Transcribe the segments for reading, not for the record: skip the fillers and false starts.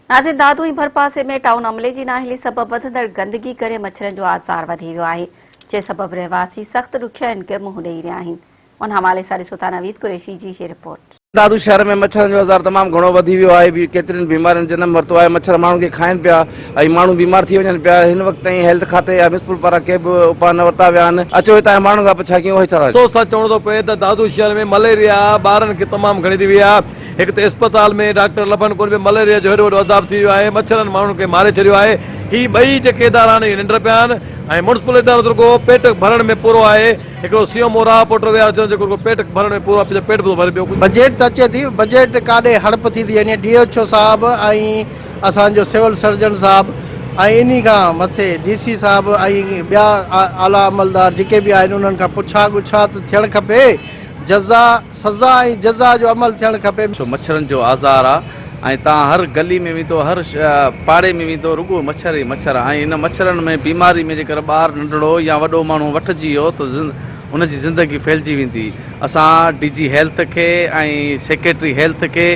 नाज़िर दादू ऐं भरपासे में टाउन अमले जी नाहिली सबब वधंदड़ गंदगी करे मच्छरन जो आज़ार वधी वियो आहे, जे सबब रहवासी सख्त ॾुखियाईनि खे मुंहुं ॾेई रहिया आहिनि। उन हवाले सां ॾिसो था नवीद कुरैशी जी हीअ रिपोर्ट। दादू शहर में मच्छरन जो आज़ार तमाम घणो वधी वियो आहे। केतिरनि बीमारियुनि जनम वरितो आहे। मच्छर माण्हुनि खे खाइनि पिया ऐं माण्हू बीमार थी वञनि पिया। हिन वक़्त ताईं हेल्थ खाते या म्युनिसिपल पारां के बि उपाउ न वरिता विया आहिनि। अचो हितां माण्हुनि खां पुछा कयूं तो सच चवणो थो पए त दादू शहर में मलेरिया ॿारनि खे तमामु घणी थी वई आहे। हिकु त अस्पताल में डॉक्टर लभनि कोन पियो, मलेरिया जो हेॾो वॾो अज़ाब थी वियो आहे। मच्छरनि माण्हुनि खे मारे छॾियो आहे। ही ॿई जेके इदारा आहिनि निंड पिया आहिनि ऐं म्युनिसिपल इदारो रुॻो पेट भरण में पूरो आहे। हिकिड़ो सीओ मोरा पुट विया जेको पेट भरण में पूरो पेट भरे पियो। बजट त अचे थी, बजट काॾे हड़प थी थी वञे। DHO साहब ऐं असांजो सिविल सर्जन साहब ऐं इन खां मथे DC साहब ऐं ॿिया आला अमलदार जेके बि आहिनि उन्हनि खां पुछा गुछा त थियणु खपे। सज़ा ऐं जज़ा जो अमल थियणु खपे। मच्छरनि जो आज़ार आहे ऐं तव्हां हर गली में वेंदो, हर पाड़े में वेंदो, रुॻो मच्छर ई मच्छर। ऐं इन मच्छरनि में बीमारी में जेकर ॿार नंढड़ो या वॾो माण्हू वठिजी वियो त उनजी ज़िंदगी फैलिजी वेंदी। असां DG हेल्थ खे ऐं सेक्रेटरी हेल्थ खे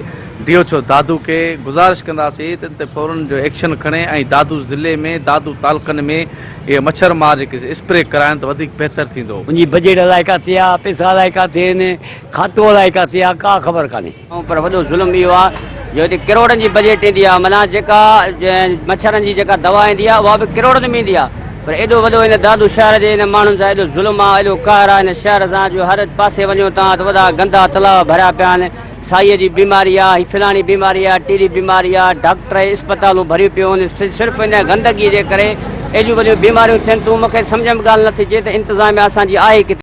DHO दादू खे गुज़ारिश कंदासीं त इन ते फौरन जो एक्शन खणे ऐं दादू ज़िले में दादू तालुकनि में इहे मच्छर मार जेके स्प्रे कराइनि त वधीक बहितर थींदो। मुंहिंजी बजट अलाए का थिया, पैसा अलाए का थियनि, खातो अलाए का थिया, का ख़बर कान्हे। पर वॾो ज़ुल्म इहो आहे जो हिते किरोड़नि जी बजट ईंदी आहे। माना जेका मच्छरनि जी जेका दवा ईंदी आहे उहा बि किरोड़नि में ईंदी आहे। पर एॾो वॾो हिन दादू शहर जे हिन माण्हुनि सां एॾो ज़ुल्म आहे, एॾो कहर आहे हिन शहर सां जो हर पासे वञो तव्हां त वॾा गंदा तलाउ भरिया पिया आहिनि। साईअ जी बीमारी आहे, फिलाणी बीमारी आहे, टीरी बीमारी आहे, डॉक्टर अस्पतालूं भरियूं पियूं आहिनि। सिर्फ़ु हिन गंदगीअ जे करे एॾियूं वॾियूं बीमारियूं थियनि थियूं। मूंखे सम्झ में ॻाल्हि नथी अचे त इंतिज़ामिया असांजी आहे किथे।